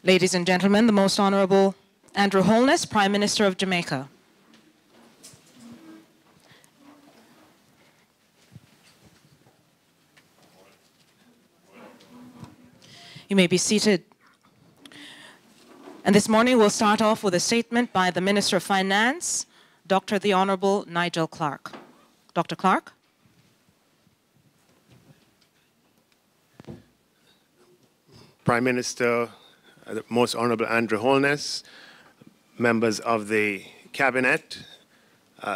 Ladies and gentlemen, the Most Honorable Andrew Holness, Prime Minister of Jamaica. You may be seated. And this morning we'll start off with a statement by the Minister of Finance, Dr. the Honorable Nigel Clarke. Dr. Clarke. Prime Minister, the Most Honorable Andrew Holness, members of the Cabinet,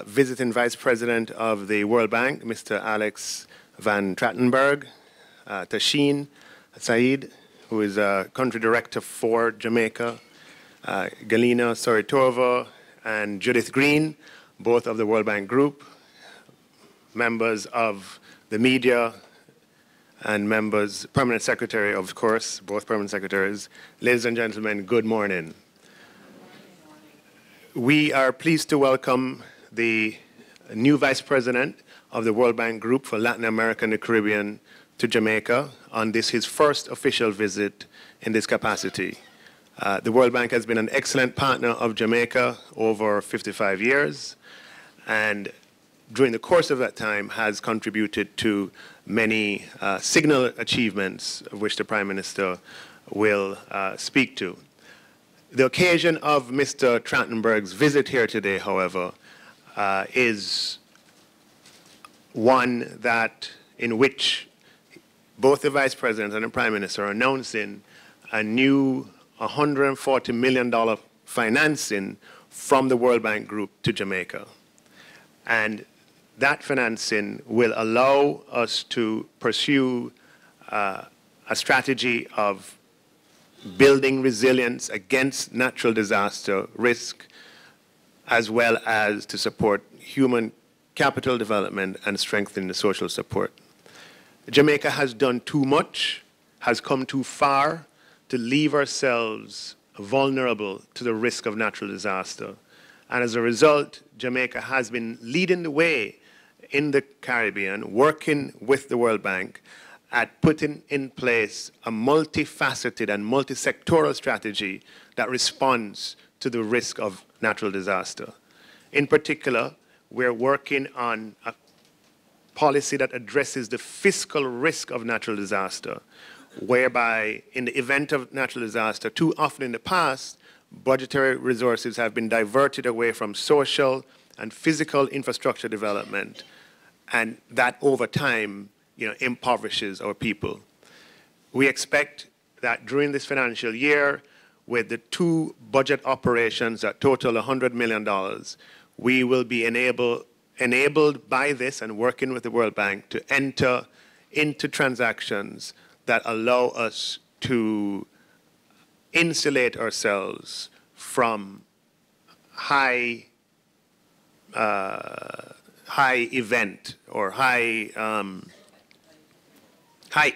visiting Vice President of the World Bank, Mr. Alex Van Trattenberg, Tashin Said, who is Country Director for Jamaica, Galina Soritova, and Judith Green, both of the World Bank Group, members of the media, and members, Permanent Secretary, of course, both Permanent Secretaries. Ladies and gentlemen, good morning. We are pleased to welcome the new Vice President of the World Bank Group for Latin America and the Caribbean to Jamaica on this, his first official visit in this capacity. The World Bank has been an excellent partner of Jamaica over 55 years, and during the course of that time has contributed to many signal achievements, of which the Prime Minister will speak to. The occasion of Mr. Trattenberg's visit here today, however, is one in which both the Vice President and the Prime Minister are announcing a new $140 million financing from the World Bank Group to Jamaica. And that financing will allow us to pursue a strategy of building resilience against natural disaster risk, as well as to support human capital development and strengthen the social support. Jamaica has done too much, has come too far to leave ourselves vulnerable to the risk of natural disaster. And as a result, Jamaica has been leading the way in the Caribbean, working with the World Bank at putting in place a multifaceted and multi-sectoral strategy that responds to the risk of natural disaster. In particular, we're working on a policy that addresses the fiscal risk of natural disaster, whereby in the event of natural disaster, too often in the past, budgetary resources have been diverted away from social and physical infrastructure development, and that over time, impoverishes our people. We expect that during this financial year, with the two budget operations that total $100 million, we will be enabled by this and working with the World Bank to enter into transactions that allow us to insulate ourselves from high event or high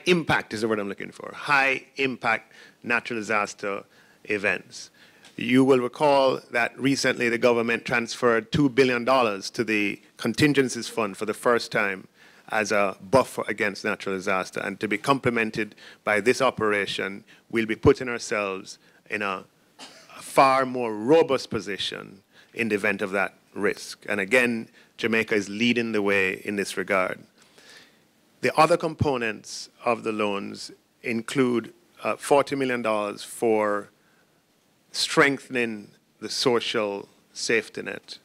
impact is the word I'm looking for, high impact natural disaster events. You will recall that recently the government transferred $2 billion to the contingencies fund for the first time as a buffer against natural disaster, and to be complemented by this operation, we'll be putting ourselves in a far more robust position in the event of that risk. And again, Jamaica is leading the way in this regard. The other components of the loans include $40 million for strengthening the social safety net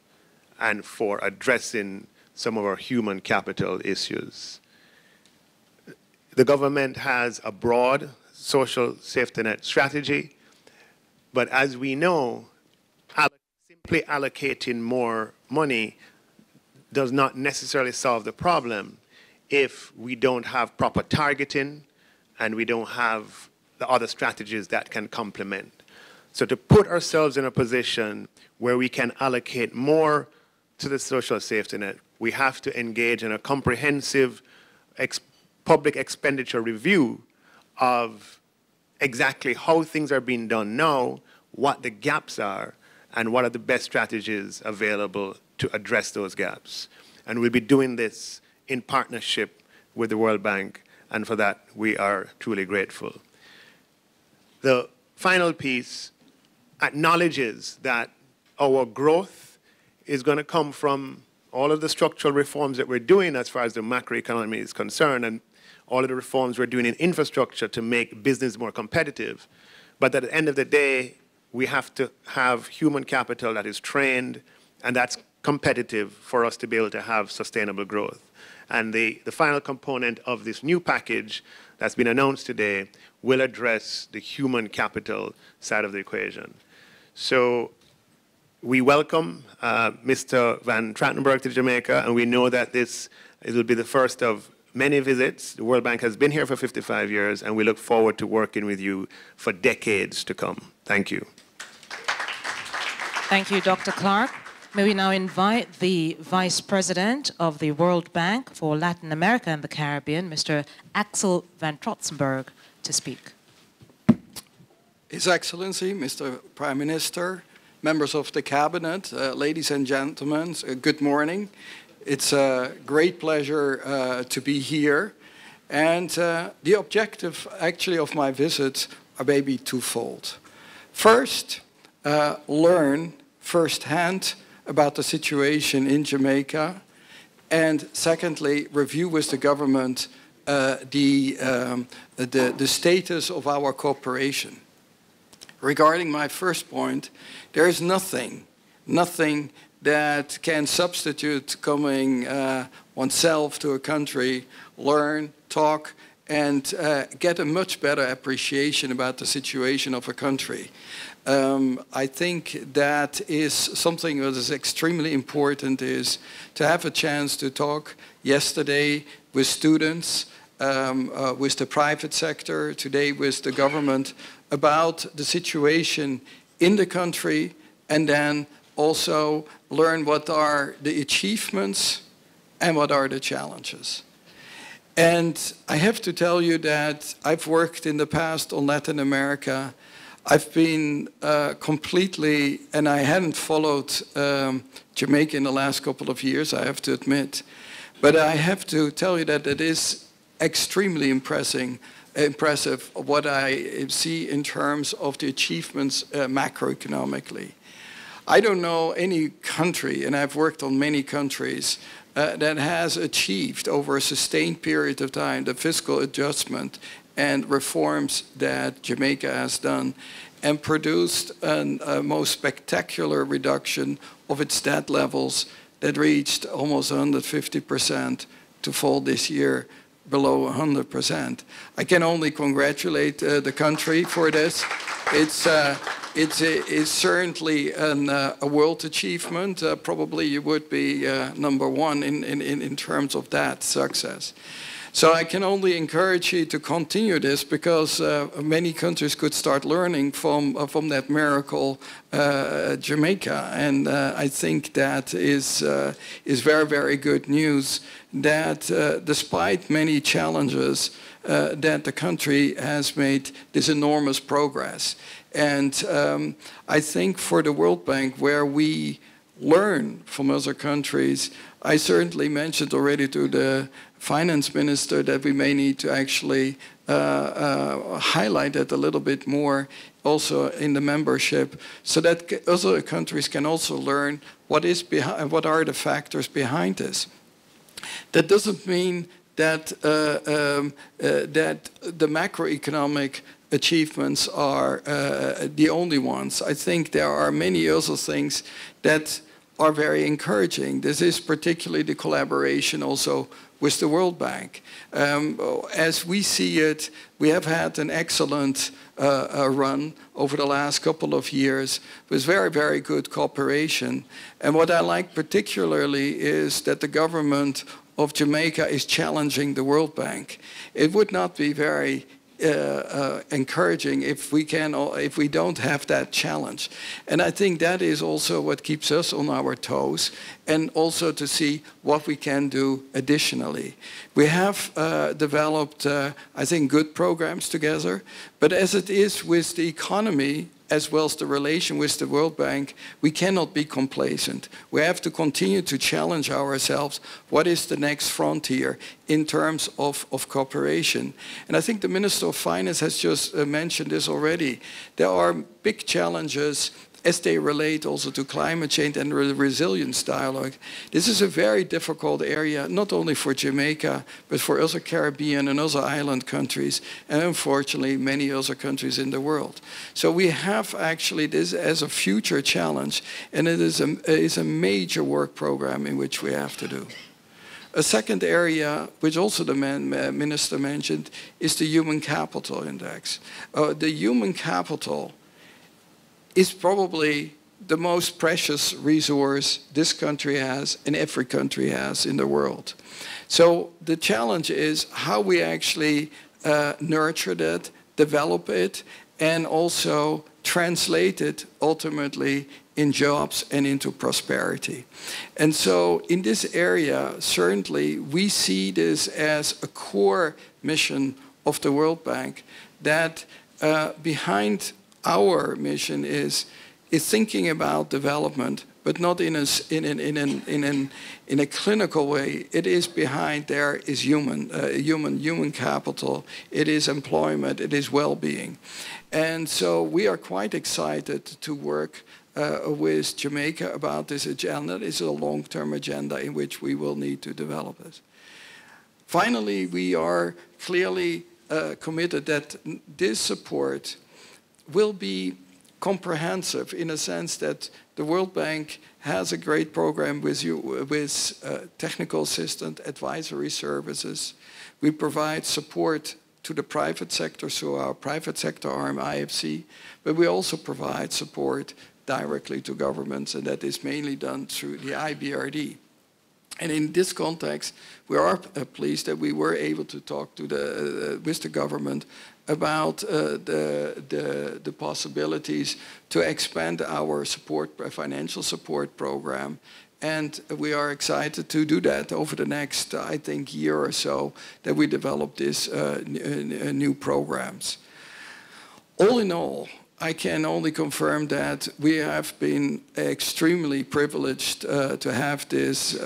and for addressing some of our human capital issues. The government has a broad social safety net strategy, but as we know, simply allocating more money does not necessarily solve the problem if we don't have proper targeting and we don't have the other strategies that can complement. So to put ourselves in a position where we can allocate more to the social safety net, we have to engage in a comprehensive public expenditure review of exactly how things are being done now, what the gaps are, and what are the best strategies available to address those gaps. And we'll be doing this in partnership with the World Bank, and for that we are truly grateful. The final piece acknowledges that our growth is going to come from all of the structural reforms that we're doing as far as the macroeconomy is concerned, and all of the reforms we're doing in infrastructure to make business more competitive. But at the end of the day, we have to have human capital that is trained and that's competitive for us to be able to have sustainable growth. And the final component of this new package that's been announced today will address the human capital side of the equation. So we welcome Mr. Van Trachtenberg to Jamaica, and we know that it will be the first of many visits. The World Bank has been here for 55 years, and we look forward to working with you for decades to come. Thank you. Thank you, Dr. Clark. May we now invite the Vice President of the World Bank for Latin America and the Caribbean, Mr. Axel Van Trotzenberg, to speak. His Excellency, Mr. Prime Minister, members of the Cabinet, ladies and gentlemen, good morning. It's a great pleasure to be here. And the objective, actually, of my visit are maybe twofold. First, learn firsthand about the situation in Jamaica. And secondly, review with the government the status of our cooperation. Regarding my first point, there is nothing that can substitute coming oneself to a country, learn, talk, and get a much better appreciation about the situation of a country. I think that is something that is extremely important, is to have a chance to talk yesterday with students, with the private sector, today with the government, about the situation in the country, and then also learn what are the achievements and what are the challenges. And I have to tell you that I've worked in the past on Latin America. I've been completely, and I hadn't followed Jamaica in the last couple of years, I have to admit. But I have to tell you that it is extremely impressive what I see in terms of the achievements macroeconomically. I don't know any country, and I've worked on many countries, that has achieved over a sustained period of time the fiscal adjustment and reforms that Jamaica has done, and produced a most spectacular reduction of its debt levels that reached almost 150% to fall this year below 100%. I can only congratulate the country for this. It's certainly a world achievement. Probably you would be #1 in terms of that success. So I can only encourage you to continue this, because many countries could start learning from that miracle, Jamaica. And I think that is very, very good news, that despite many challenges, that the country has made this enormous progress. And I think for the World Bank, where we learn from other countries, I certainly mentioned already to the finance minister that we may need to actually highlight it a little bit more also in the membership, so that other countries can also learn what are the factors behind this. That doesn't mean that that the macroeconomic achievements are the only ones. I think there are many other things that are very encouraging. This is particularly the collaboration also with the World Bank. As we see it, we have had an excellent run over the last couple of years with very, very good cooperation. And what I like particularly is that the government of Jamaica is challenging the World Bank. It would not be very encouraging if we don't have that challenge. And I think that is also what keeps us on our toes, and also to see what we can do additionally. We have developed, I think, good programs together, but as it is with the economy, as well as the relation with the World Bank, we cannot be complacent. We have to continue to challenge ourselves. What is the next frontier in terms of cooperation? And I think the Minister of Finance has just mentioned this already. There are big challenges as they relate also to climate change and the resilience dialogue. This is a very difficult area, not only for Jamaica, but for other Caribbean and other island countries, and unfortunately many other countries in the world. So we have actually this as a future challenge, and it is a major work program in which we have to do. A second area, which also the Minister mentioned, is the Human Capital Index. The human capital is probably the most precious resource this country has and every country has in the world. So the challenge is how we actually nurture that, develop it, and also translate it ultimately in jobs and into prosperity. And so in this area, certainly we see this as a core mission of the World Bank, that behind our mission is thinking about development, but not in a clinical way. It is behind there is human capital. It is employment. It is well-being, and so we are quite excited to work with Jamaica about this agenda. This is a long-term agenda in which we will need to develop it. Finally, we are clearly committed that this support will be comprehensive in a sense that the World Bank has a great program with technical assistance, advisory services. We provide support to the private sector through our private sector arm, IFC, but we also provide support directly to governments, and that is mainly done through the IBRD. And in this context, we are pleased that we were able to talk to with the government about the possibilities to expand our financial support program. And we are excited to do that over the next, I think, year or so, that we develop these new programs. All in all, I can only confirm that we have been extremely privileged to have this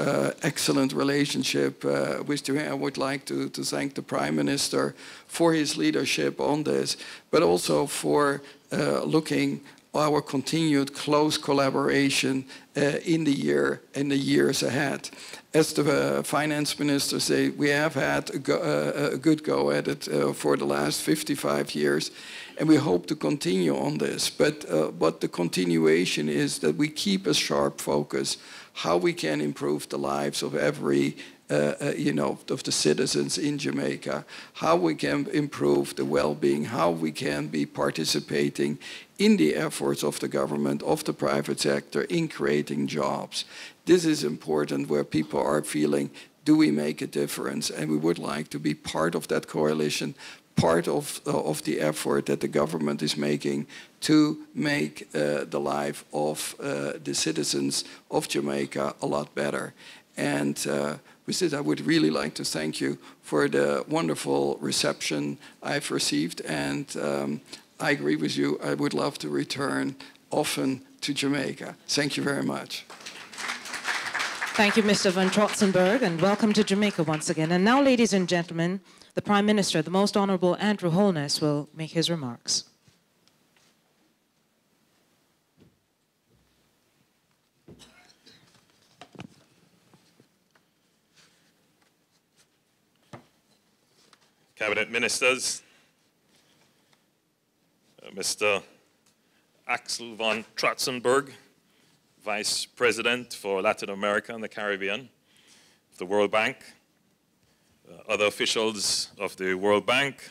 excellent relationship with Jamaica. I would like to thank the Prime Minister for his leadership on this, but also for looking our continued close collaboration in the year and the years ahead. As the Finance Minister said, we have had a good go at it for the last 55 years, and we hope to continue on this. But the continuation is that we keep a sharp focus how we can improve the lives of every of the citizens in Jamaica, how we can improve the well-being, how we can be participating in the efforts of the government, of the private sector, in creating jobs. This is important, where people are feeling, do we make a difference? And we would like to be part of that coalition, part of the effort that the government is making to make the life of the citizens of Jamaica a lot better. And with this, I would really like to thank you for the wonderful reception I've received. And I agree with you. I would love to return often to Jamaica. Thank you very much. Thank you, Mr. Van Trotzenberg, and welcome to Jamaica once again. And now, ladies and gentlemen, the Prime Minister, the Most Honorable Andrew Holness, will make his remarks. Cabinet Ministers, Mr. Axel Van Trotzenberg, Vice President for Latin America and the Caribbean of the World Bank, other officials of the World Bank,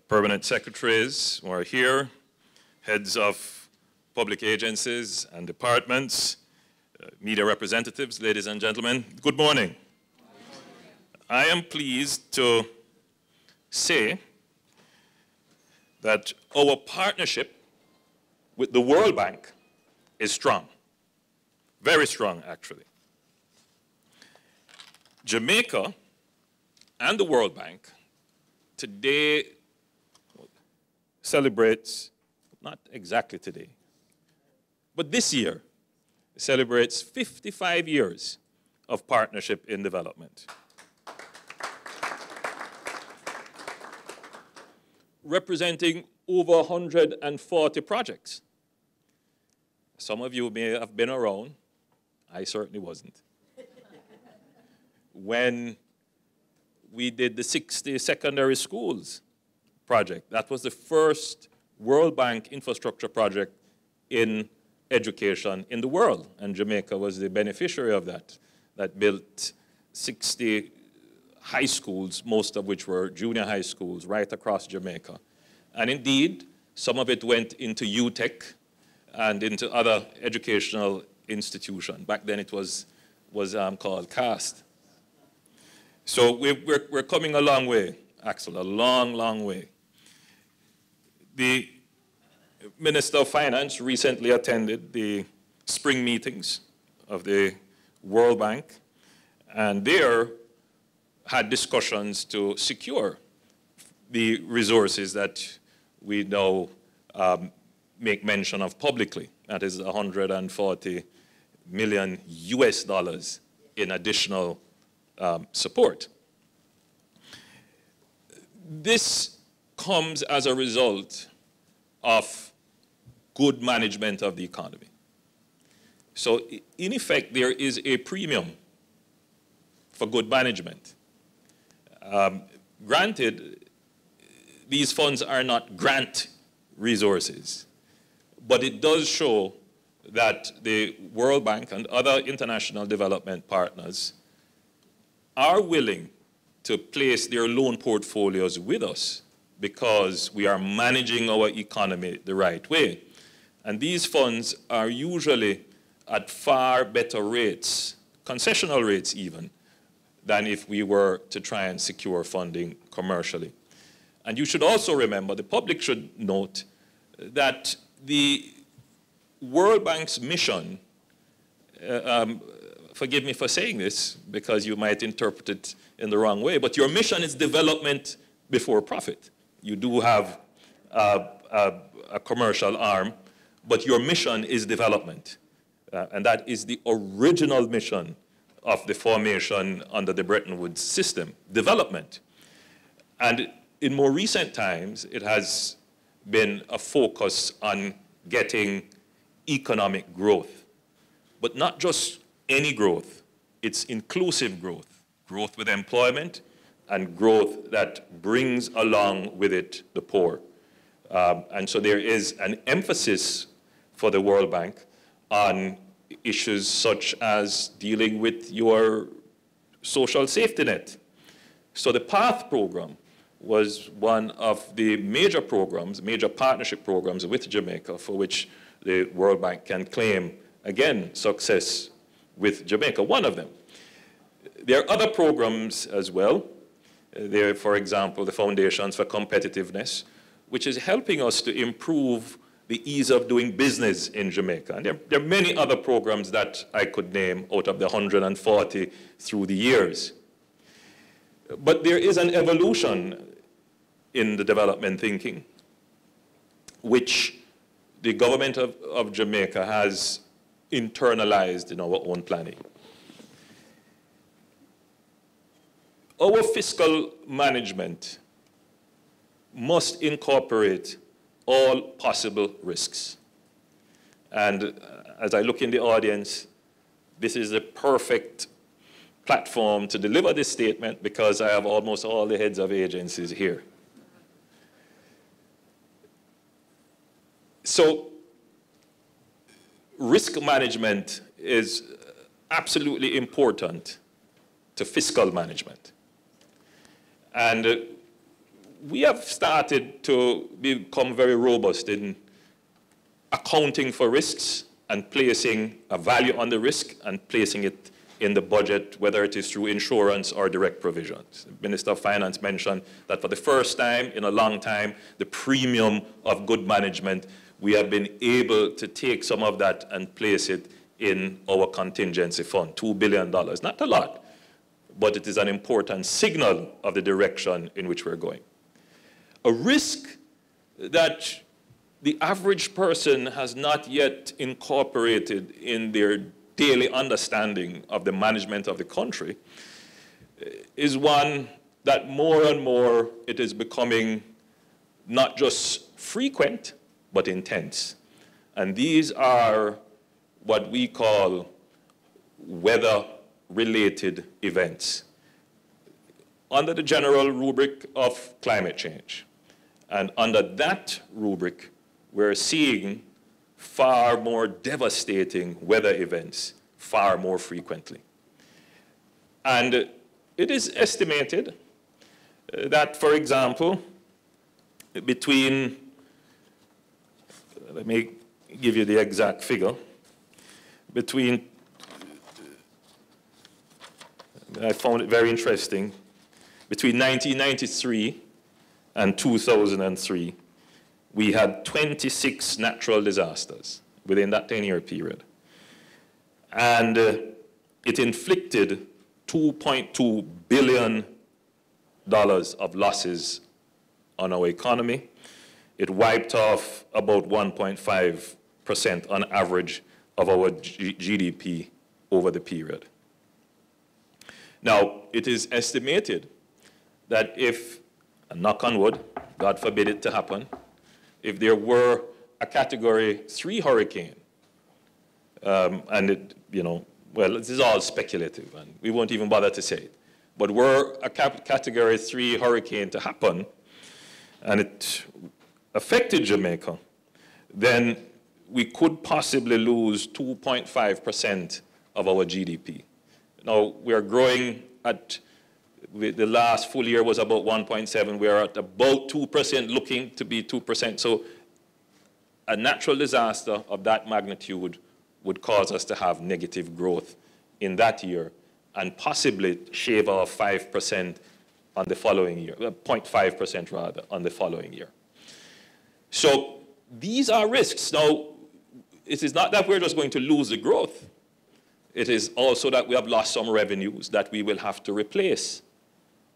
permanent secretaries who are here, heads of public agencies and departments, media representatives, ladies and gentlemen, good morning. I am pleased to say that our partnership with the World Bank is strong, very strong actually. Jamaica and the World Bank today celebrates not exactly today, but this year celebrates 55 years of partnership in development. Representing over 140 projects. Some of you may have been around. I certainly wasn't. When we did the 60 secondary schools project, that was the first World Bank infrastructure project in education in the world, and Jamaica was the beneficiary of that. That built 60 high schools, most of which were junior high schools, right across Jamaica. And indeed, some of it went into UTech and into other educational institutions. Back then it was called CAST. So we're coming a long way, Axel, a long, long way. The Minister of Finance recently attended the spring meetings of the World Bank, and there had discussions to secure the resources that we now make mention of publicly. That is 140 million US dollars in additional support. This comes as a result of good management of the economy. So in effect, there is a premium for good management. Granted, these funds are not grant resources, but it does show that the World Bank and other international development partners are willing to place their loan portfolios with us because we are managing our economy the right way. And these funds are usually at far better rates, concessional rates even, than if we were to try and secure funding commercially. And you should also remember, the public should note, that the World Bank's mission, forgive me for saying this because you might interpret it in the wrong way, but your mission is development before profit. You do have a commercial arm, but your mission is development. And that is the original mission of the formation under the Bretton Woods system, development. And in more recent times, it has been a focus on getting economic growth, but not just any growth. It's inclusive growth, growth with employment, and growth that brings along with it the poor. And so there is an emphasis for the World Bank on issues such as dealing with your social safety net. So the PATH program was one of the major programs, major partnership programs with Jamaica for which the World Bank can claim, again, success with Jamaica, one of them. There are other programs as well. There, for example, the Foundations for Competitiveness, which is helping us to improve the ease of doing business in Jamaica. And there are many other programs that I could name out of the 140 through the years. But there is an evolution in the development thinking, which the government of Jamaica has internalized in our own planning. Our fiscal management must incorporate all possible risks. And as I look in the audience, this is the perfect platform to deliver this statement because I have almost all the heads of agencies here. So risk management is absolutely important to fiscal management. And we have started to become very robust in accounting for risks and placing a value on the risk and placing it in the budget, whether it is through insurance or direct provisions. The Minister of Finance mentioned that for the first time in a long time, the premium of good management, we have been able to take some of that and place it in our contingency fund, $2 billion. Not a lot, but it is an important signal of the direction in which we're going. A risk that the average person has not yet incorporated in their daily understanding of the management of the country is one that more and more it is becoming not just frequent, but intense. And these are what we call weather-related events under the general rubric of climate change. And under that rubric, we're seeing far more devastating weather events far more frequently. And it is estimated that, for example, between, let me give you the exact figure, between, I found it very interesting, between 1993 and 2003, we had 26 natural disasters within that 10-year period. And it inflicted $2.2 billion of losses on our economy. It wiped off about 1.5% on average of our GDP over the period. Now, it is estimated that if, and knock on wood, God forbid it to happen, if there were a Category 3 hurricane, and it, well, this is all speculative, and we won't even bother to say it, but were a Category 3 hurricane to happen, and it affected Jamaica, then we could possibly lose 2.5% of our GDP. Now, we are growing at, the last full year was about 1.7. We are at about 2%, looking to be 2%. So a natural disaster of that magnitude would cause us to have negative growth in that year and possibly shave off 5% on the following year, 0.5% rather, on the following year. So these are risks. Now, it is not that we're just going to lose the growth. It is also that we have lost some revenues that we will have to replace.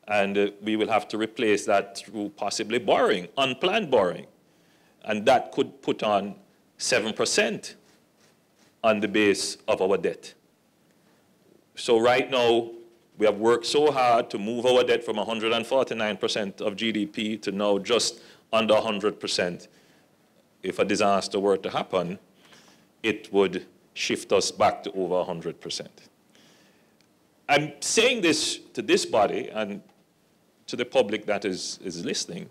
And we will have to replace that through possibly borrowing, unplanned borrowing. And that could put on 7% on the base of our debt. So right now, we have worked so hard to move our debt from 149% of GDP to now just under 100%. If a disaster were to happen, it would shift us back to over 100%. I'm saying this to this body and to the public that is listening,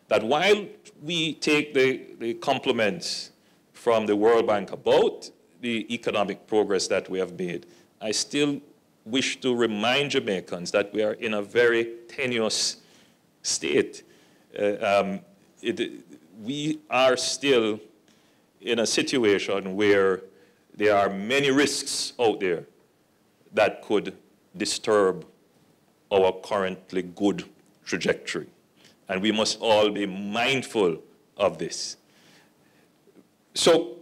that while we take the compliments from the World Bank about the economic progress that we have made, I still wish to remind Jamaicans that we are in a very tenuous state. We are still in a situation where there are many risks out there that could disturb our currently good trajectory. And we must all be mindful of this. So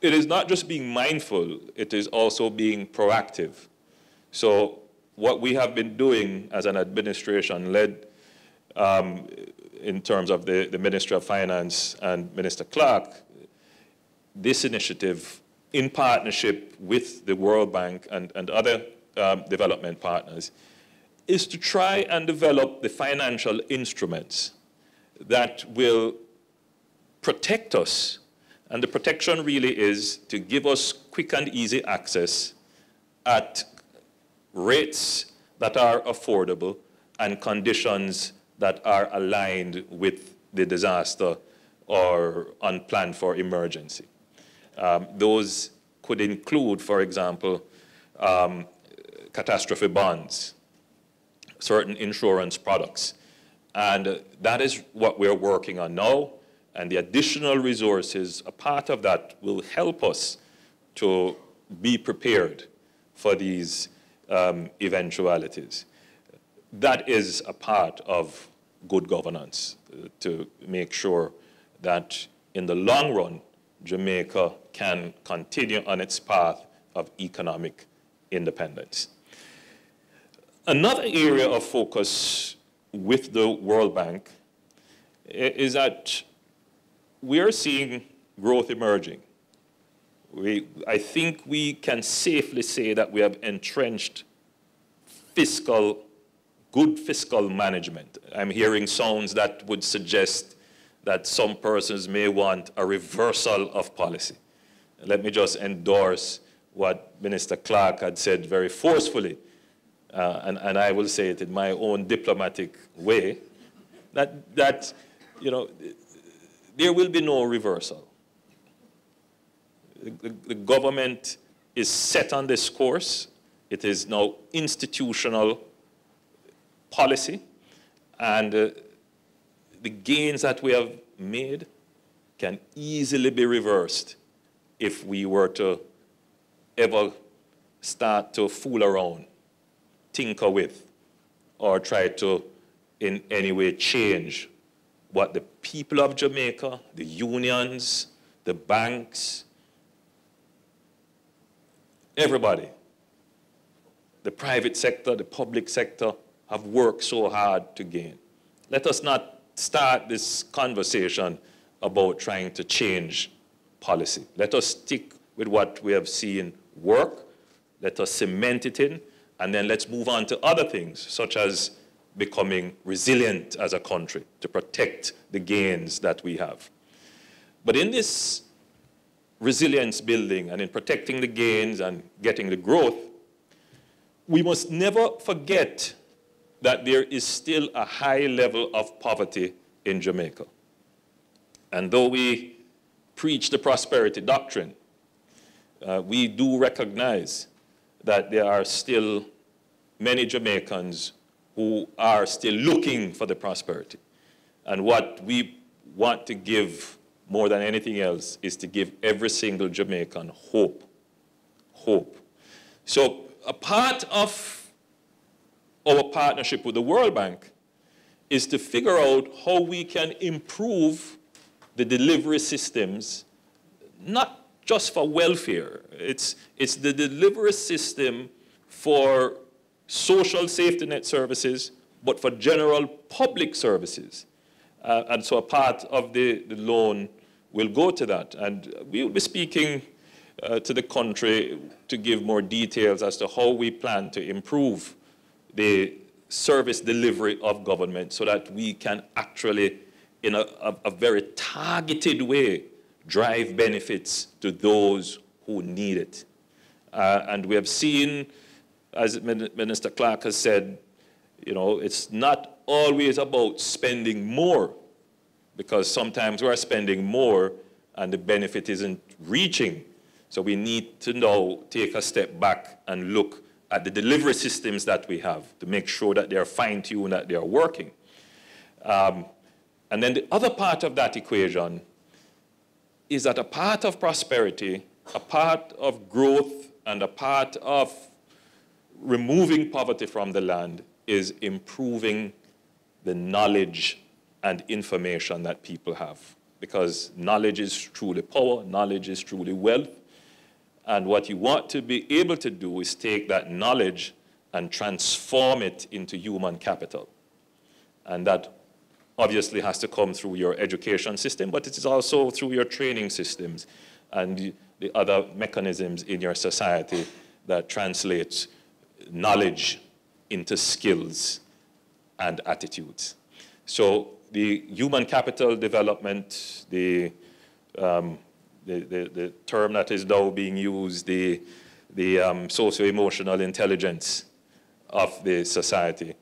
it is not just being mindful, it is also being proactive. So what we have been doing as an administration led in terms of the Ministry of Finance and Minister Clark, this initiative in partnership with the World Bank and other development partners is to try and develop the financial instruments that will protect us. And the protection really is to give us quick and easy access at rates that are affordable and conditions that are aligned with the disaster or unplanned for emergency. Those could include, for example, catastrophe bonds, certain insurance products. And that is what we're working on now. And the additional resources, a part of that will help us to be prepared for these eventualities. That is a part of good governance, to make sure that in the long run, Jamaica can continue on its path of economic independence. Another area of focus with the World Bank is that we are seeing growth emerging. I think we can safely say that we have entrenched good fiscal management. I'm hearing sounds that would suggest that some persons may want a reversal of policy. Let me just endorse what Minister Clark had said very forcefully, and I will say it in my own diplomatic way, that you know, there will be no reversal. The government is set on this course. It is now institutional policy, and the gains that we have made can easily be reversed if we were to ever start to fool around, tinker with, or try to in any way change what the people of Jamaica, the unions, the banks, everybody, the private sector, the public sector, have worked so hard to gain. Let us not start this conversation about trying to change policy. Let us stick with what we have seen work. Let us cement it in, and then let's move on to other things, such as becoming resilient as a country to protect the gains that we have. But in this resilience building and in protecting the gains and getting the growth, we must never forget that there is still a high level of poverty in Jamaica. And though we preach the prosperity doctrine, we do recognize that there are still many Jamaicans who are still looking for the prosperity. And what we want to give more than anything else is to give every single Jamaican hope. Hope. So a part of our partnership with the World Bank is to figure out how we can improve the delivery systems, not just for welfare. It's the delivery system for social safety net services, but for general public services. And so a part of the loan will go to that. And we will be speaking to the country to give more details as to how we plan to improve the service delivery of government so that we can actually, in a very targeted way, drive benefits to those who need it. And we have seen, as Minister Clark has said, you know, it's not always about spending more, because sometimes we're spending more and the benefit isn't reaching. So we need to now take a step back and look at the delivery systems that we have to make sure that they're fine-tuned, that they're working. And then the other part of that equation is that a part of prosperity, a part of growth, and a part of removing poverty from the land is improving the knowledge and information that people have. Because knowledge is truly power, knowledge is truly wealth. And what you want to be able to do is take that knowledge and transform it into human capital. And that obviously has to come through your education system, but it is also through your training systems and the other mechanisms in your society that translate knowledge into skills and attitudes. So the human capital development, the term that is now being used, the socio-emotional intelligence of the society,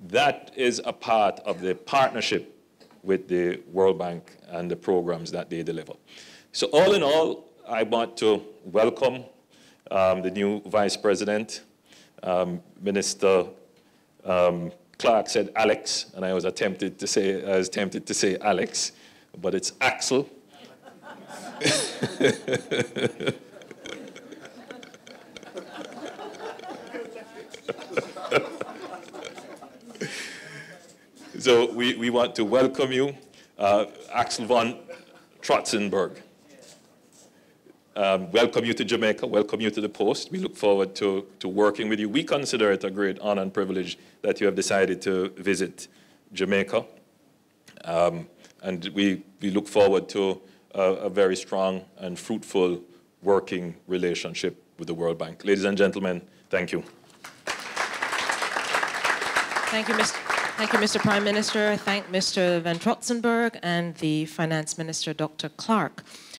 that is a part of the partnership with the World Bank and the programs that they deliver. So all in all, I want to welcome the new Vice President. Minister Clark said Alex, and I was tempted to say Alex, but it's Axel. So we want to welcome you, Axel von Trotzenberg. Welcome you to Jamaica, welcome you to the post. We look forward to working with you. We consider it a great honor and privilege that you have decided to visit Jamaica. And we look forward to a very strong and fruitful working relationship with the World Bank. Ladies and gentlemen, thank you. Thank you, Mr. Prime Minister. I thank Mr. Van Trotzenberg and the Finance Minister, Dr. Clark.